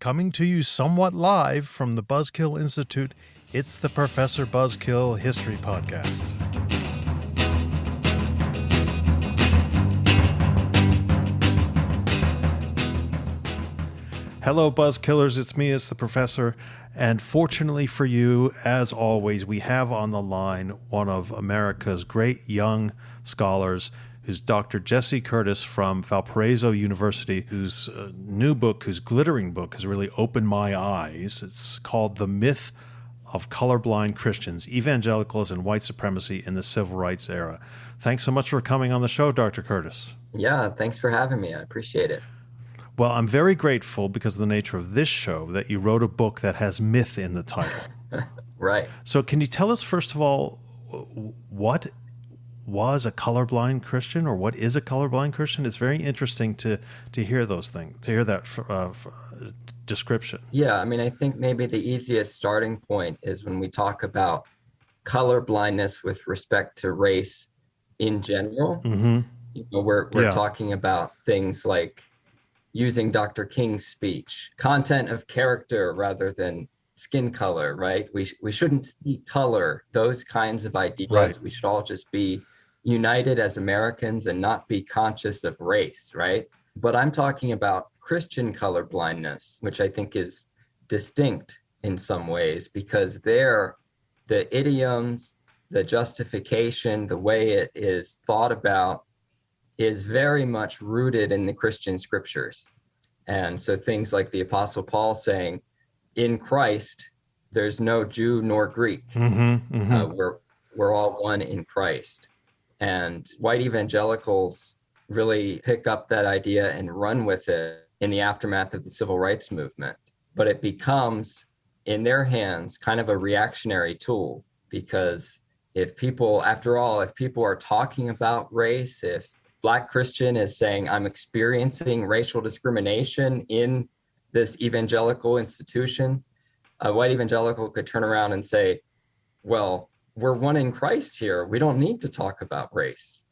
Coming to you somewhat live from the Buzzkill Institute, it's the Professor Buzzkill History Podcast. Hello, Buzzkillers. It's me, it's the Professor. And fortunately for you, as always, we have on the line one of America's great young scholars, who's Dr. Jesse Curtis from Valparaiso University, whose new book, whose glittering book, has really opened my eyes. It's called The Myth of Colorblind Christians, Evangelicals and White Supremacy in the Civil Rights Era. Thanks so much for coming on the show, Dr. Curtis. Yeah, thanks for having me. I appreciate it. Well, I'm very grateful because of the nature of this show that you wrote a book that has myth in the title. Right. So can you tell us, first of all, what was a colorblind Christian, or what is a colorblind Christian? It's very interesting to hear those things, to hear that description. Yeah, I mean, I think maybe the easiest starting point is when we talk about colorblindness with respect to race in general. Mm-hmm. You know, we're talking about things like using Dr. King's speech, content of character rather than skin color, right? We shouldn't speak color, those kinds of ideas. Right. We should all just be united as Americans and not be conscious of race, right? But I'm talking about Christian colorblindness, which I think is distinct in some ways, because there, the idioms, the justification, the way it is thought about is very much rooted in the Christian scriptures. And so things like the Apostle Paul saying, in Christ, there's no Jew nor Greek. Mm-hmm, mm-hmm. We're all one in Christ. And white evangelicals really pick up that idea and run with it in the aftermath of the civil rights movement. But it becomes, in their hands, kind of a reactionary tool, because if people are talking about race, if Black Christian is saying, I'm experiencing racial discrimination in this evangelical institution, a white evangelical could turn around and say, well, we're one in Christ here. We don't need to talk about race.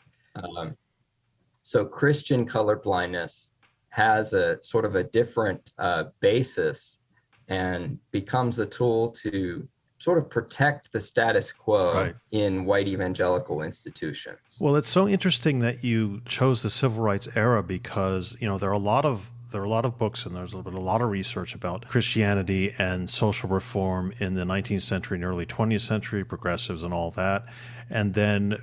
So Christian colorblindness has a sort of a different basis and becomes a tool to sort of protect the status quo in white evangelical institutions. Well, it's so interesting that you chose the civil rights era because, you know, there are a lot of books and there's been a lot of research about Christianity and social reform in the 19th century and early 20th century, progressives and all that. And then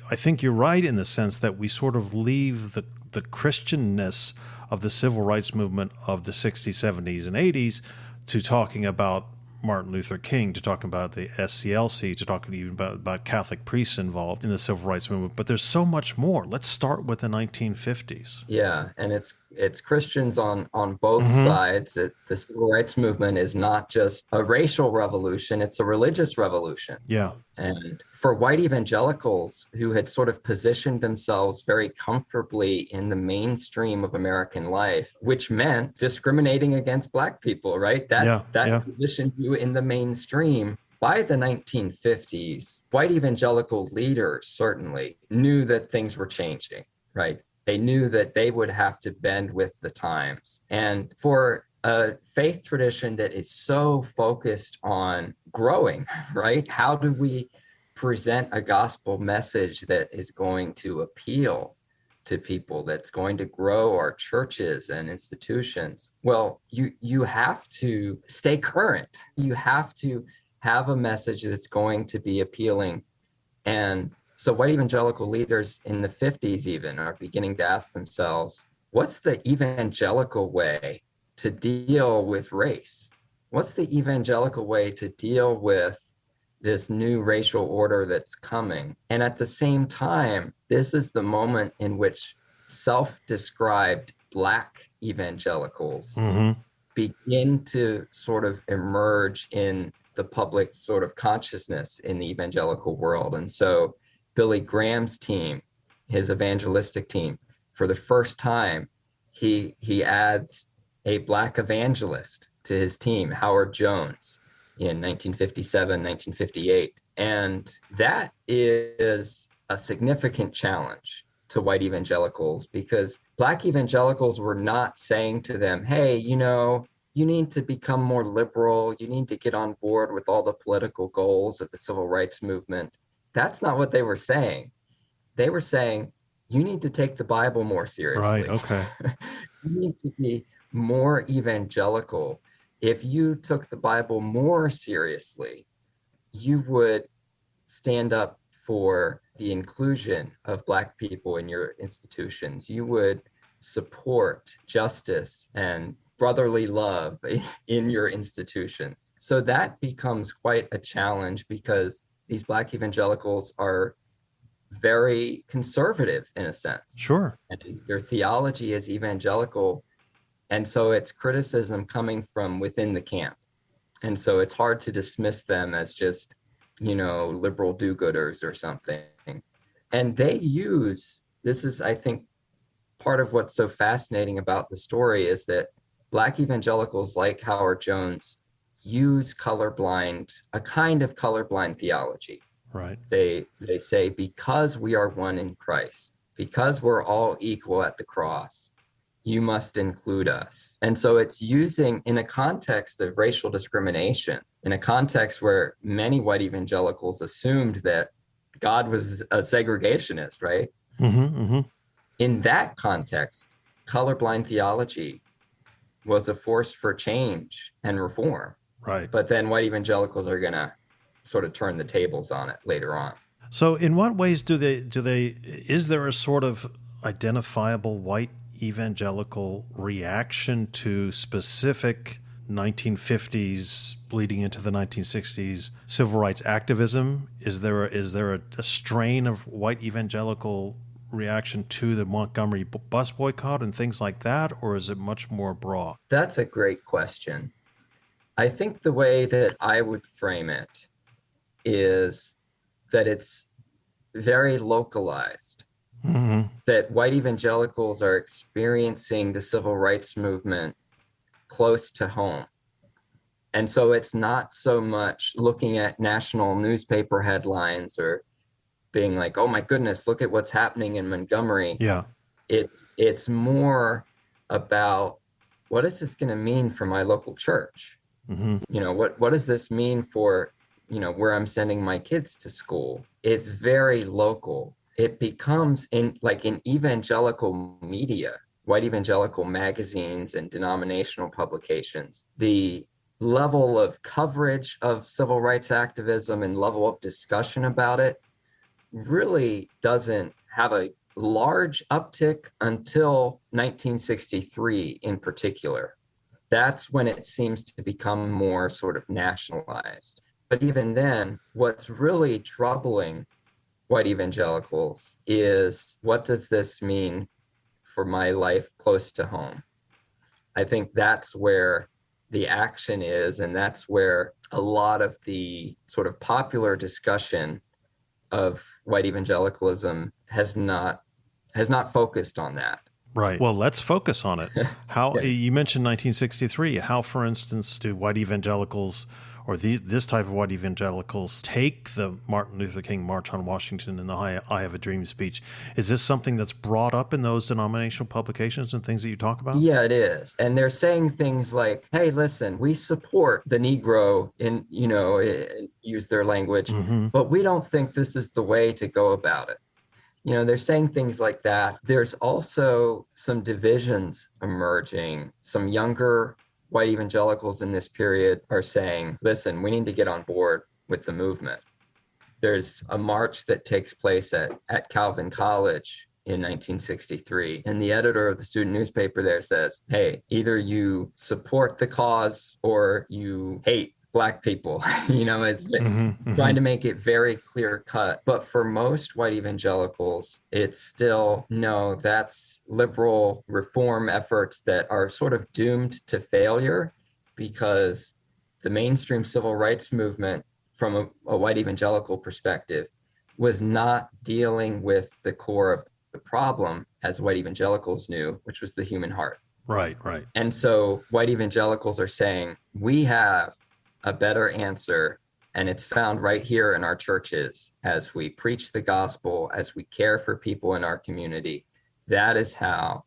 I think you're right in the sense that we sort of leave the Christianness of the civil rights movement of the 60s, 70s, and 80s to talking about Martin Luther King, to talking about the SCLC, to talking even about Catholic priests involved in the civil rights movement. But there's so much more. Let's start with the 1950s. Yeah, and it's Christians on both sides. The civil rights movement is not just a racial revolution, it's a religious revolution. Yeah. And for white evangelicals who had sort of positioned themselves very comfortably in the mainstream of American life, which meant discriminating against Black people, right? That positioned you in the mainstream. By the 1950s, white evangelical leaders certainly knew that things were changing, right? They knew that they would have to bend with the times. And for a faith tradition that is so focused on growing, right? How do we present a gospel message that is going to appeal to people, that's going to grow our churches and institutions? Well, you have to stay current. You have to have a message that's going to be appealing. And so white evangelical leaders in the 50s even are beginning to ask themselves, what's the evangelical way to deal with race? What's the evangelical way to deal with this new racial order that's coming? And at the same time, this is the moment in which self-described Black evangelicals begin to sort of emerge in the public sort of consciousness in the evangelical world. And so Billy Graham's team, his evangelistic team, for the first time, he adds a Black evangelist to his team, Howard Jones, in 1957, 1958. And that is a significant challenge to white evangelicals, because Black evangelicals were not saying to them, hey, you know, you need to become more liberal. You need to get on board with all the political goals of the civil rights movement. That's not what they were saying. They were saying, you need to take the Bible more Right. seriously. Okay. You need to be more evangelical. If you took the Bible more seriously, you would stand up for the inclusion of Black people in your institutions. You would support justice and brotherly love in your institutions. So that becomes quite a challenge because these Black evangelicals are very conservative in a sense. Sure. And their theology is evangelical. And so it's criticism coming from within the camp. And so it's hard to dismiss them as just, liberal do-gooders or something. And they use, this is, I think, part of what's so fascinating about the story is that Black evangelicals like Howard Jones use a kind of colorblind theology. Right. They say, because we are one in Christ, because we're all equal at the cross, you must include us. And so it's using, in a context of racial discrimination, in a context where many white evangelicals assumed that God was a segregationist, right? In that context, colorblind theology was a force for change and reform. Right. But then white evangelicals are going to sort of turn the tables on it later on. So in what ways is there a sort of identifiable white evangelical reaction to specific 1950s bleeding into the 1960s civil rights activism? Is there a strain of white evangelical reaction to the Montgomery bus boycott and things like that, or is it much more broad? That's a great question. I think the way that I would frame it is that it's very localized. That white evangelicals are experiencing the civil rights movement close to home. And so it's not so much looking at national newspaper headlines or being like, oh my goodness, look at what's happening in Montgomery. Yeah. It's more about, what is this going to mean for my local church? What does this mean for, where I'm sending my kids to school? It's very local. It becomes in evangelical media, white evangelical magazines and denominational publications, the level of coverage of civil rights activism and level of discussion about it really doesn't have a large uptick until 1963 in particular. That's when it seems to become more sort of nationalized. But even then, what's really troubling white evangelicals is, what does this mean for my life close to home? I think that's where the action is, and that's where a lot of the sort of popular discussion of white evangelicalism has not focused on that. Right. Well, let's focus on it. How you mentioned 1963. How, for instance, do white evangelicals or this type of white evangelicals take the Martin Luther King March on Washington and the I Have a Dream speech? Is this something that's brought up in those denominational publications and things that you talk about? Yeah, it is. And they're saying things like, hey, listen, we support the Negro in, use their language, but we don't think this is the way to go about it. They're saying things like that. There's also some divisions emerging. Some younger white evangelicals in this period are saying, listen, we need to get on board with the movement. There's a march that takes place at Calvin College in 1963. And the editor of the student newspaper there says, hey, either you support the cause or you hate Black people. It's trying to make it very clear cut. But for most white evangelicals, it's still, no, that's liberal reform efforts that are sort of doomed to failure, because the mainstream civil rights movement, from a white evangelical perspective, was not dealing with the core of the problem, as white evangelicals knew, which was the human heart. Right. And so white evangelicals are saying, we have a better answer, and it's found right here in our churches as we preach the gospel, as we care for people in our community. That is how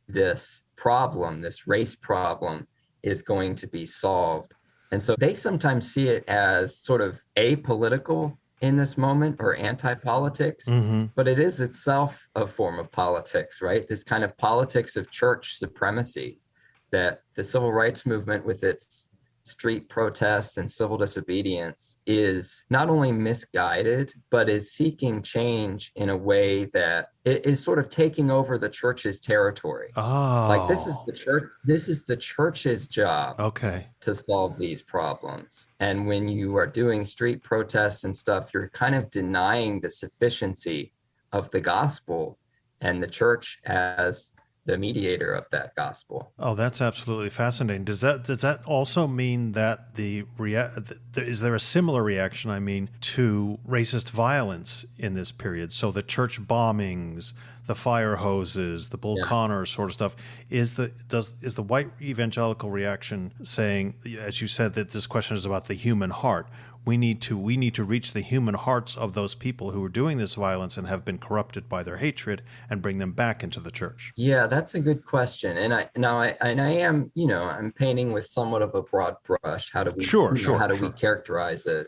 this problem, this race problem, is going to be solved. And so they sometimes see it as sort of apolitical in this moment, or anti-politics, but it is itself a form of politics, right? This kind of politics of church supremacy that the civil rights movement, with its street protests and civil disobedience, is not only misguided, but is seeking change in a way that it is sort of taking over the church's territory. Like, this is the church's job to solve these problems. And when you are doing street protests and stuff, you're kind of denying the sufficiency of the gospel and the church as the mediator of that gospel. Oh, that's absolutely fascinating. Does that also mean that is there a similar reaction, I mean, to racist violence in this period? So the church bombings, the fire hoses, the Bull Connor sort of stuff, is the white evangelical reaction saying, as you said, that this question is about the human heart? We need to reach the human hearts of those people who are doing this violence and have been corrupted by their hatred, and bring them back into the church. Yeah, that's a good question. And I am, I'm painting with somewhat of a broad brush. How do we we characterize a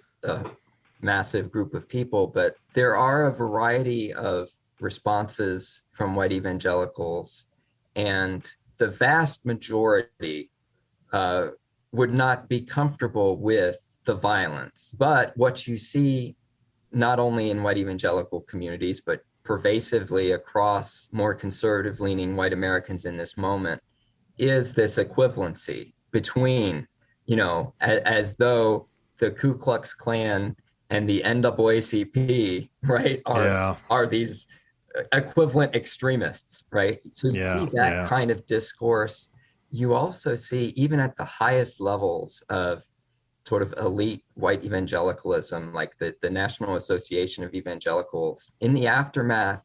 massive group of people? But there are a variety of responses from white evangelicals, and the vast majority would not be comfortable with the violence. But what you see, not only in white evangelical communities, but pervasively across more conservative leaning white Americans in this moment, is this equivalency between, as though the Ku Klux Klan and the NAACP, right, are these equivalent extremists, right? So you see that kind of discourse. You also see, even at the highest levels of sort of elite white evangelicalism, like the National Association of Evangelicals, in the aftermath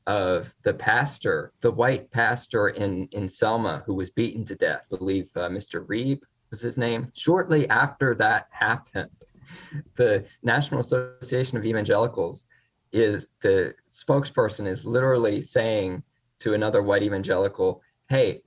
of the white pastor in Selma, who was beaten to death, I believe Mr. Reeb was his name. Shortly after that happened, the National Association of Evangelicals, the spokesperson is literally saying to another white evangelical, hey,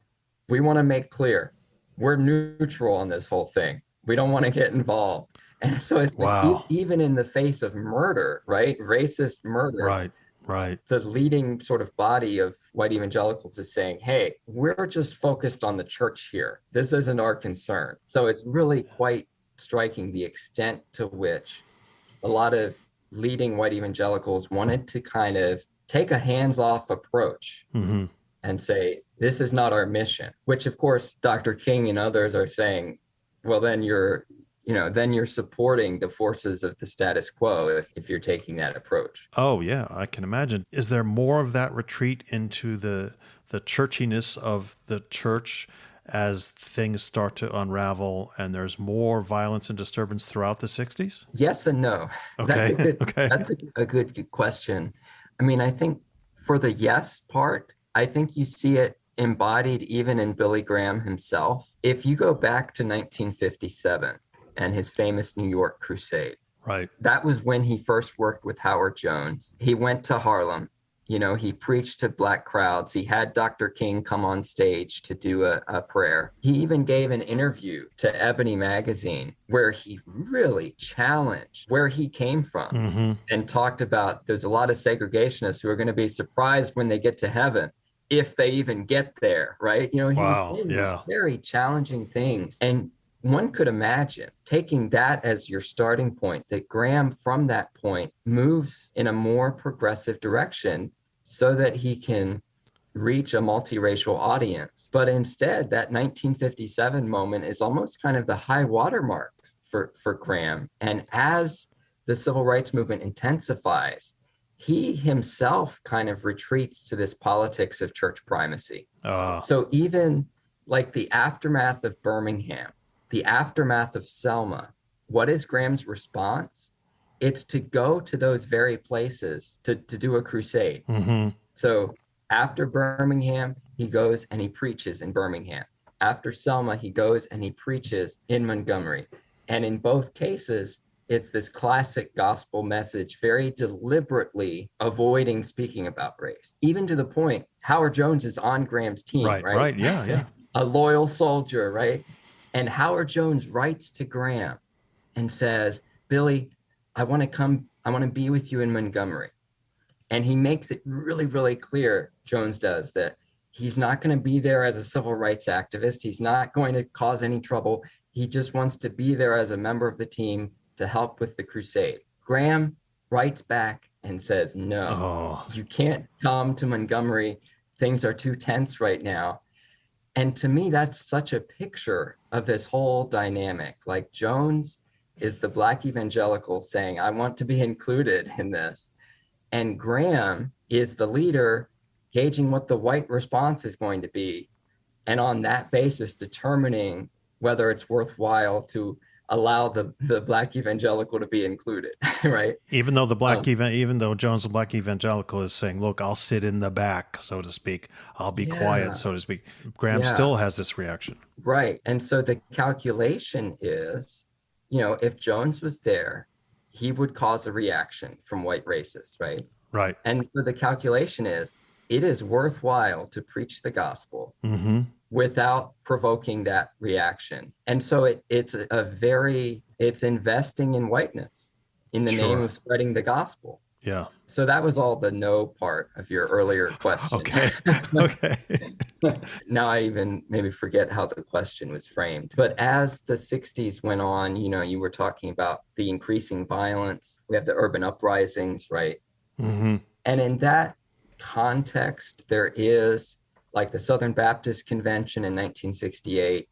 we want to make clear, we're neutral on this whole thing. We don't want to get involved. And so it's like, even in the face of murder, right? Racist murder. Right. The leading sort of body of white evangelicals is saying, hey, we're just focused on the church here. This isn't our concern. So it's really quite striking the extent to which a lot of leading white evangelicals wanted to kind of take a hands-off approach and say, this is not our mission, which of course, Dr. King and others are saying, well, then you're supporting the forces of the status quo if you're taking that approach. Oh, yeah, I can imagine. Is there more of that retreat into the churchiness of the church as things start to unravel and there's more violence and disturbance throughout the 60s? Yes and no. Okay. That's a good question. I mean, I think for the yes part, I think you see it embodied even in Billy Graham himself. If you go back to 1957 and his famous New York crusade, right, that was when he first worked with Howard Jones. He went to Harlem. He preached to Black crowds. He had Dr. King come on stage to do a prayer. He even gave an interview to Ebony magazine where he really challenged where he came from and talked about there's a lot of segregationists who are going to be surprised when they get to heaven, if they even get there, right? He was saying these very challenging things. And one could imagine taking that as your starting point, that Graham from that point moves in a more progressive direction so that he can reach a multiracial audience. But instead, that 1957 moment is almost kind of the high watermark for Graham. And as the civil rights movement intensifies, he himself kind of retreats to this politics of church primacy. So even like the aftermath of Birmingham, the aftermath of Selma, what is Graham's response? It's to go to those very places to do a crusade. So after Birmingham, he goes and he preaches in Birmingham. After Selma, he goes and he preaches in Montgomery. And in both cases, it's this classic gospel message, very deliberately avoiding speaking about race, even to the point Howard Jones is on Graham's team, right? Yeah. A loyal soldier, right? And Howard Jones writes to Graham and says, Billy, I want to be with you in Montgomery. And he makes it really, really clear, Jones does, that he's not going to be there as a civil rights activist. He's not going to cause any trouble. He just wants to be there as a member of the team to help with the crusade. Graham writes back and says, no, you can't come to Montgomery. Things are too tense right now. And to me, that's such a picture of this whole dynamic. Like, Jones is the Black evangelical saying, I want to be included in this. And Graham is the leader gauging what the white response is going to be. And on that basis, determining whether it's worthwhile to allow the Black evangelical to be included, right? Even though even though Jones, the Black evangelical, is saying, look, I'll sit in the back, so to speak. I'll be quiet, so to speak. Graham still has this reaction. Right. And so the calculation is, if Jones was there, he would cause a reaction from white racists, right? Right. And so the calculation is, it is worthwhile to preach the gospel without provoking that reaction. And so it's investing in whiteness in the name of spreading the gospel. Yeah. So that was all the no part of your earlier question. Okay. Now I even maybe forget how the question was framed. But as the 60s went on, you were talking about the increasing violence. We have the urban uprisings, right? Mm-hmm. And in that context, there is, like, the Southern Baptist Convention in 1968,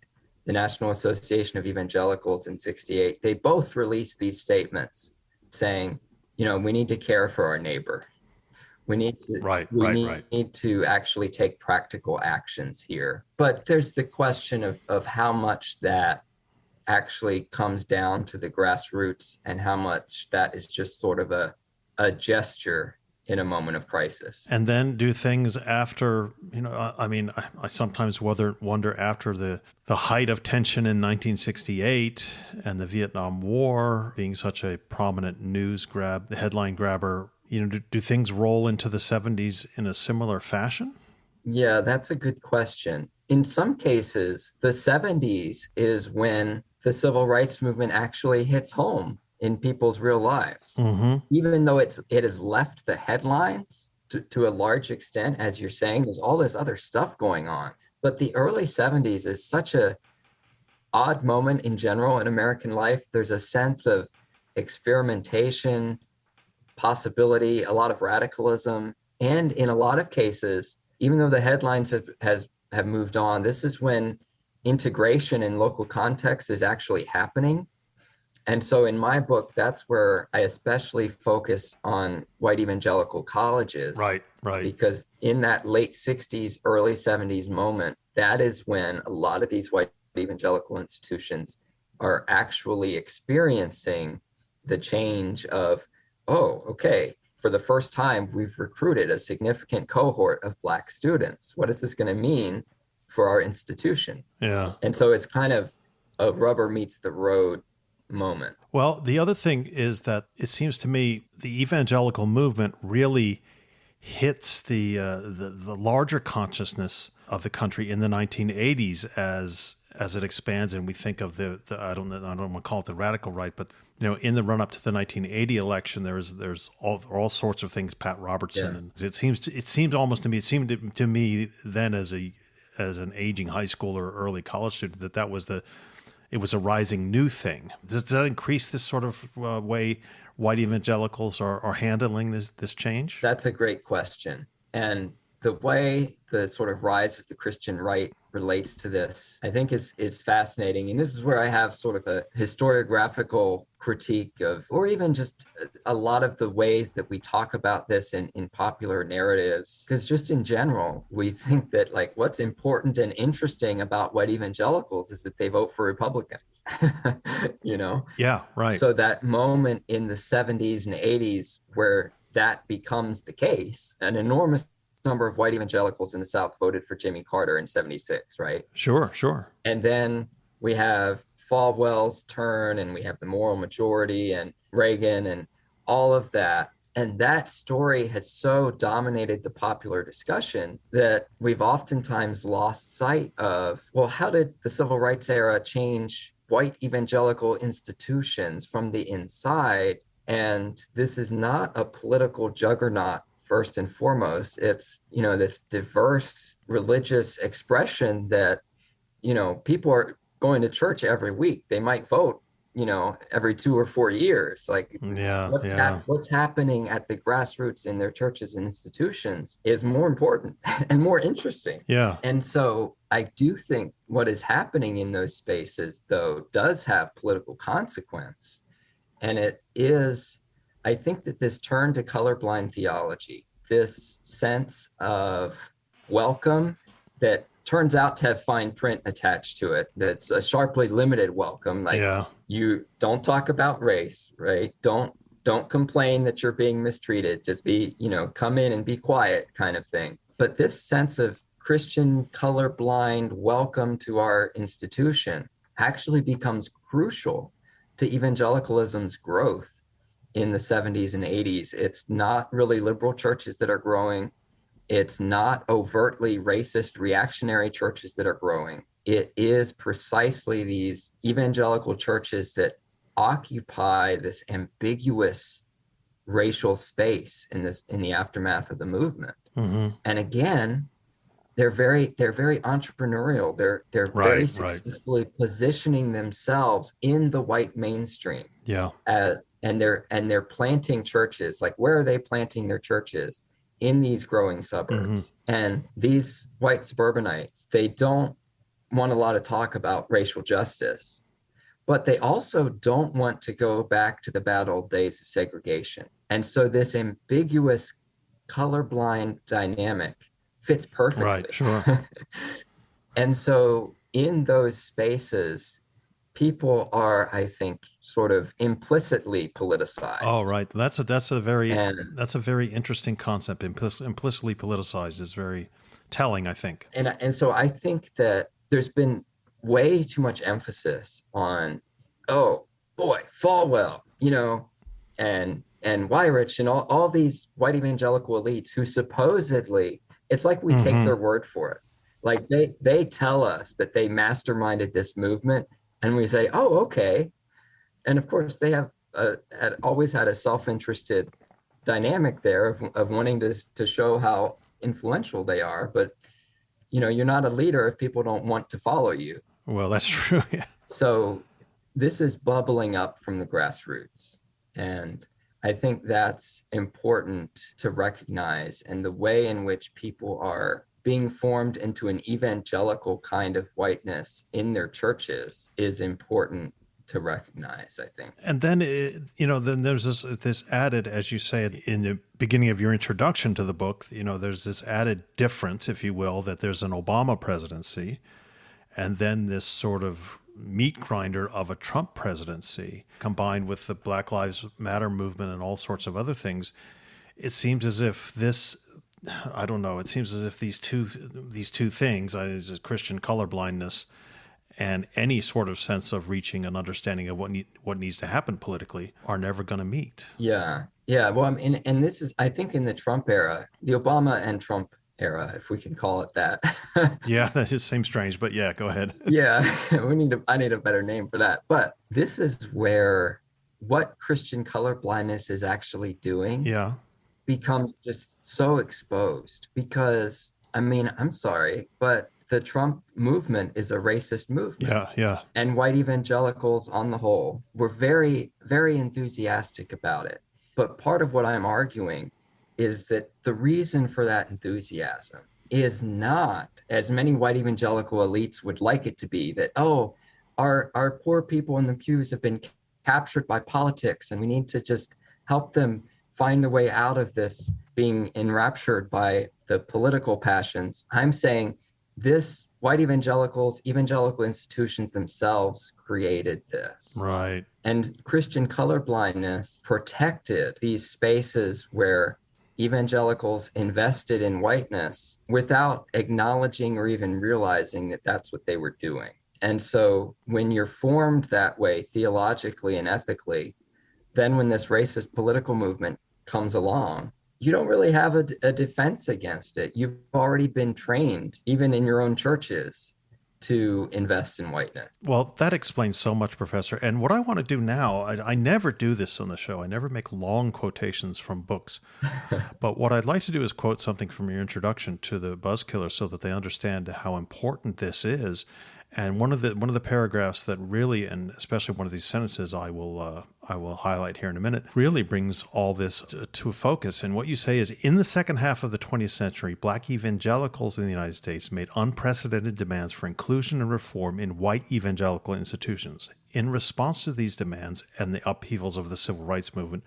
the National Association of Evangelicals in 68. They both released these statements saying, we need to care for our neighbor. We need to, need to actually take practical actions here. But there's the question of how much that actually comes down to the grassroots and how much that is just sort of a gesture in a moment of crisis. And then do things after, I sometimes wonder after the height of tension in 1968 and the Vietnam War being such a prominent the headline grabber, do things roll into the 70s in a similar fashion? Yeah, that's a good question. In some cases, the 70s is when the civil rights movement actually hits home in people's real lives. Even though it has left the headlines to a large extent, as you're saying, there's all this other stuff going on. But the early 70s is such a odd moment in general in American life. There's a sense of experimentation, possibility, a lot of radicalism. And in a lot of cases, even though the headlines have moved on, this is when integration in local context is actually happening. And so in my book, that's where I especially focus on white evangelical colleges. Right. Because in that late 60s, early 70s moment, that is when a lot of these white evangelical institutions are actually experiencing the change of, for the first time, we've recruited a significant cohort of Black students. What is this going to mean for our institution? Yeah. And so it's kind of a rubber meets the road moment. Well, the other thing is that it seems to me the evangelical movement really hits the larger consciousness of the country in the 1980s as it expands, and we think of the I don't want to call it the radical right, but in the run up to the 1980 election, there's all sorts of things. Pat Robertson, and it seemed to me then as an aging high schooler or early college student it was a rising new thing. Does that increase this sort of way white evangelicals are handling this change? That's a great question. And the way the sort of rise of the Christian right relates to this, I think is fascinating. And this is where I have sort of a historiographical critique of, or even just a lot of the ways that we talk about this in popular narratives. Because just in general, we think that, like, what's important and interesting about white evangelicals is that they vote for Republicans, Yeah, right. So that moment in the 70s and 80s where that becomes the case, an enormous number of white evangelicals in the South voted for Jimmy Carter in 76, right? Sure. And then we have Falwell's turn, and we have the moral majority and Reagan and all of that. And that story has so dominated the popular discussion that we've oftentimes lost sight of, well, how did the civil rights era change white evangelical institutions from the inside? And this is not a political juggernaut first and foremost. It's, this diverse religious expression that, people are going to church every week. They might vote, every 2 or 4 years. Like what's happening at the grassroots in their churches and institutions is more important and more interesting. Yeah. And so I do think what is happening in those spaces, though, does have political consequence. And it is, I think that this turn to colorblind theology, this sense of welcome that turns out to have fine print attached to it, that's a sharply limited welcome. Like, you don't talk about race, right? Don't complain that you're being mistreated. Just be, come in and be quiet kind of thing. But this sense of Christian colorblind welcome to our institution actually becomes crucial to evangelicalism's growth in the 70s and 80s. It's not really liberal churches that are growing. It's not overtly racist reactionary churches that are growing. It is precisely these evangelical churches that occupy this ambiguous racial space in the aftermath of the movement. Mm-hmm. And again, they're very entrepreneurial. They're very successfully positioning themselves in the white mainstream. Yeah. And they're planting churches. Like, where are they planting their churches? In these growing suburbs. Mm-hmm. And these white suburbanites, they don't want a lot of talk about racial justice, but they also don't want to go back to the bad old days of segregation. And so this ambiguous colorblind dynamic fits perfectly. Right, sure. And so in those spaces, people are, I think, sort of implicitly politicized. Oh, right. That's a very interesting concept. Implicitly politicized is very telling, I think. And so I think that there's been way too much emphasis on, oh boy, Falwell, and Weirich and all these white evangelical elites who supposedly, it's like we take their word for it. Like they tell us that they masterminded this movement, and we say, oh, okay. And of course, they have always had a self-interested dynamic there of wanting to show how influential they are. But, you're not a leader if people don't want to follow you. Well, that's true. Yeah. So this is bubbling up from the grassroots. And I think that's important to recognize. And the way in which people are being formed into an evangelical kind of whiteness in their churches is important to recognize, I think. And then, then there's this added, as you say in the beginning of your introduction to the book, there's this added difference, if you will, that there's an Obama presidency, and then this sort of meat grinder of a Trump presidency, combined with the Black Lives Matter movement and all sorts of other things. It seems as if this, I don't know, it seems as if these two things, Christian colorblindness and any sort of sense of reaching an understanding of what needs to happen politically, are never going to meet. Yeah. Well, I mean, and this is, I think, in the Trump era, the Obama and Trump era, if we can call it that. Yeah, that just seems strange, but yeah, go ahead. Yeah, I need a better name for that. But this is where what Christian colorblindness is actually doing becomes just so exposed. Because, I mean, I'm sorry, but the Trump movement is a racist movement. Yeah. And white evangelicals on the whole were very, very enthusiastic about it. But part of what I'm arguing is that the reason for that enthusiasm is not, as many white evangelical elites would like it to be, that, oh, our poor people in the pews have been captured by politics and we need to just help them find the way out of this being enraptured by the political passions. I'm saying this white evangelical institutions themselves created this. Right. And Christian colorblindness protected these spaces where evangelicals invested in whiteness without acknowledging or even realizing that that's what they were doing. And so when you're formed that way theologically and ethically, then when this racist political movement comes along, you don't really have a defense against it. You've already been trained, even in your own churches, to invest in whiteness. Well, that explains so much, Professor. And what I want to do now, I never do this on the show. I never make long quotations from books. But what I'd like to do is quote something from your introduction to the Buzzkiller so that they understand how important this is. And one of the paragraphs that really, and especially one of these sentences I will highlight here in a minute, really brings all this to a focus. And what you say is, in the second half of the 20th century, Black evangelicals in the United States made unprecedented demands for inclusion and reform in white evangelical institutions. In response to these demands and the upheavals of the civil rights movement,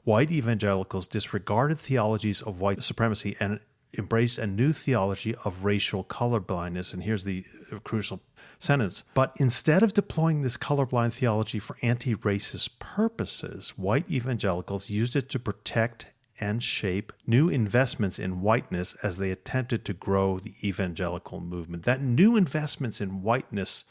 white evangelicals disregarded theologies of white supremacy and embraced a new theology of racial colorblindness. And here's the crucial sentence. But instead of deploying this colorblind theology for anti-racist purposes, white evangelicals used it to protect and shape new investments in whiteness as they attempted to grow the evangelical movement. That new investments in whiteness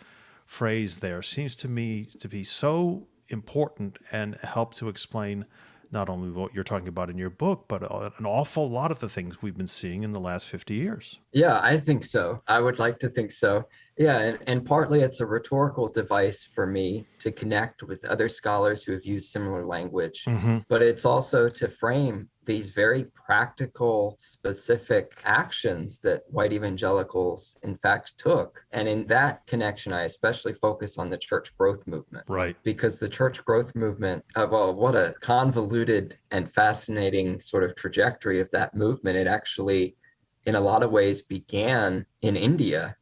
phrase there seems to me to be so important and help to explain not only what you're talking about in your book, but an awful lot of the things we've been seeing in the last 50 years. Yeah, I think so. I would like to think so. Yeah, and partly it's a rhetorical device for me to connect with other scholars who have used similar language, but it's also to frame these very practical, specific actions that white evangelicals, in fact, took. And in that connection, I especially focus on the church growth movement. Right. Because the church growth movement, well, what a convoluted and fascinating sort of trajectory of that movement. It actually, in a lot of ways, began in India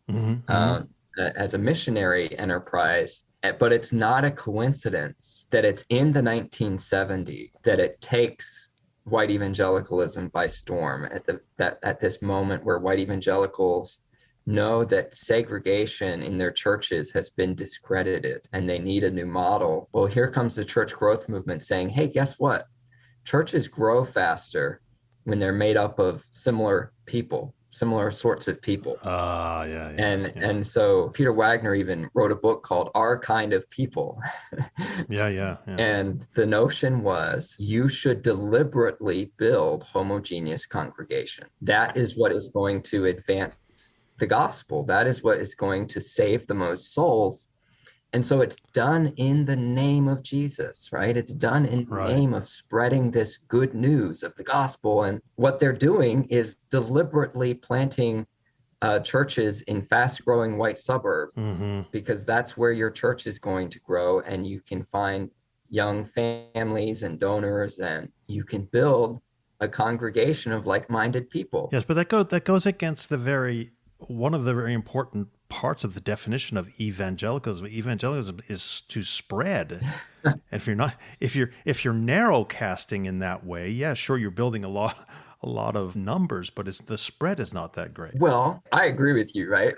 as a missionary enterprise. But it's not a coincidence that it's in the 1970s that it takes white evangelicalism by storm at this moment where white evangelicals know that segregation in their churches has been discredited and they need a new model. Well, here comes the church growth movement saying, hey, guess what? Churches grow faster when they're made up of similar people, similar sorts of people. And so Peter Wagner even wrote a book called Our Kind of People. And the notion was you should deliberately build homogeneous congregation. That is what is going to advance the gospel. That is what is going to save the most souls. And so it's done in the name of Jesus, right? It's done in the name of spreading this good news of the gospel. And what they're doing is deliberately planting churches in fast-growing white suburbs, because that's where your church is going to grow, and you can find young families and donors, and you can build a congregation of like-minded people. Yes, but that goes against one of the very important parts of the definition of evangelicalism. Evangelicalism is to spread. And if you're narrow casting in that way, yeah, sure, you're building a lot of numbers, but the spread is not that great. Well, I agree with you, right?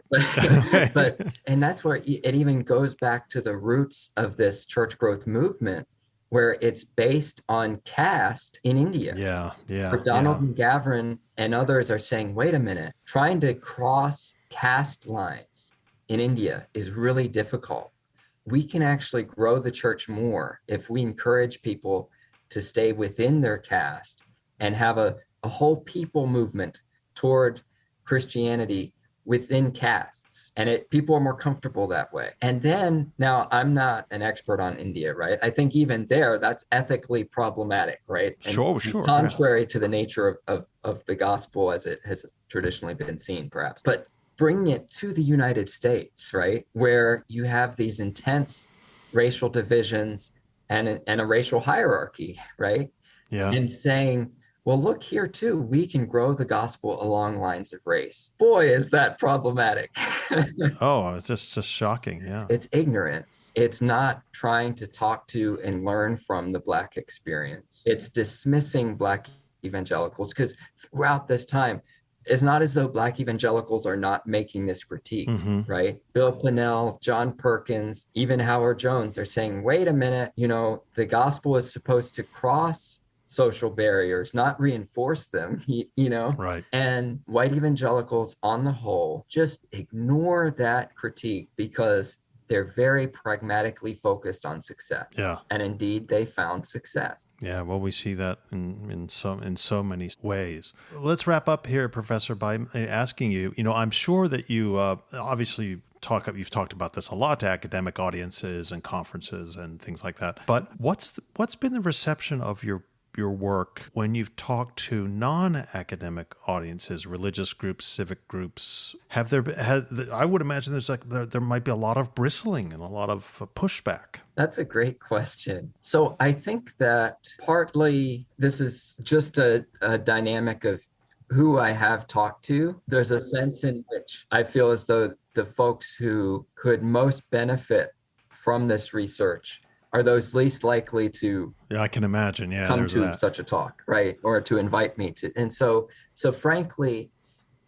But and that's where it even goes back to the roots of this church growth movement, where it's based on caste in India. Where Donald McGavran and others are saying, wait a minute, trying to cross caste lines in India is really difficult. We can actually grow the church more if we encourage people to stay within their caste and have a whole people movement toward Christianity within castes. And people are more comfortable that way. And then, now I'm not an expert on India, right? I think even there, that's ethically problematic, right? And sure. Contrary to the nature of the gospel as it has traditionally been seen, perhaps. But bringing it to the United States, right? Where you have these intense racial divisions and a racial hierarchy, right? Yeah. And saying, well, look here too, we can grow the gospel along lines of race. Boy, is that problematic. Oh, it's just shocking. Yeah. It's ignorance. It's not trying to talk to and learn from the Black experience. It's dismissing Black evangelicals, because throughout this time, it's not as though Black evangelicals are not making this critique, right? Bill Pinnell, John Perkins, even Howard Jones are saying, wait a minute, the gospel is supposed to cross social barriers, not reinforce them, Right. And white evangelicals on the whole just ignore that critique because they're very pragmatically focused on success. Yeah. And indeed, they found success. Yeah, well, we see that in so many ways. Let's wrap up here, Professor, by asking you. I'm sure that you obviously you've talked about this a lot to academic audiences and conferences and things like that. But what's been the reception of your work when you've talked to non-academic audiences, religious groups, civic groups? I would imagine there might be a lot of bristling and a lot of pushback. That's a great question. So I think that partly this is just a dynamic of who I have talked to. There's a sense in which I feel as though the folks who could most benefit from this research are those least likely to I can imagine. Yeah, come to such a talk, right? Or to invite me to. And so frankly,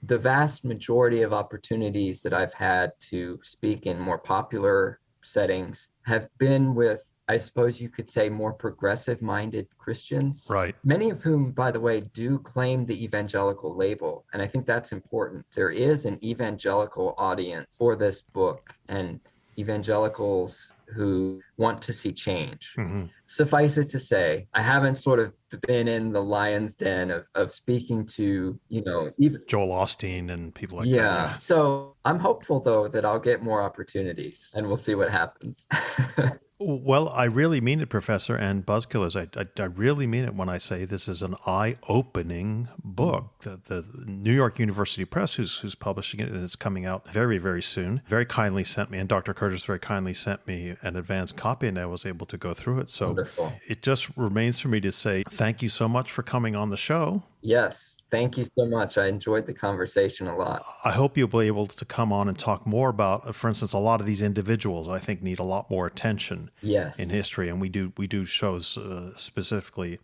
the vast majority of opportunities that I've had to speak in more popular settings have been with, I suppose you could say, more progressive-minded Christians. Right. Many of whom, by the way, do claim the evangelical label. And I think that's important. There is an evangelical audience for this book, and evangelicals who want to see change. Mm-hmm. Suffice it to say, I haven't sort of been in the lion's den of speaking to, even Joel Osteen and people like that. Yeah. So I'm hopeful, though, that I'll get more opportunities, and we'll see what happens. Well, I really mean it, Professor, and Buzzkillers. I really mean it when I say this is an eye-opening book. The New York University Press, who's publishing it, and it's coming out very, very soon, very kindly sent me, and Dr. Curtis very kindly sent me an advanced copy, and I was able to go through it. So Wonderful. It just remains for me to say thank you so much for coming on the show. Yes. Thank you so much. I enjoyed the conversation a lot. I hope you'll be able to come on and talk more about, for instance, a lot of these individuals I think need a lot more attention in history. And we do shows specifically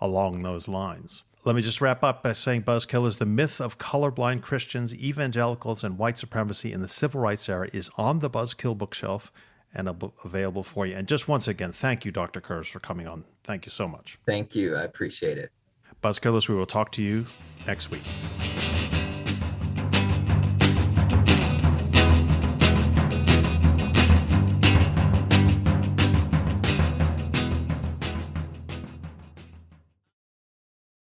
along those lines. Let me just wrap up by saying, Buzzkillers, the myth of colorblind Christians, evangelicals, and white supremacy in the civil rights era is on the Buzzkill bookshelf and available for you. And just once again, thank you, Dr. Curtis, for coming on. Thank you so much. Thank you. I appreciate it. Buzzkillers, we will talk to you next week.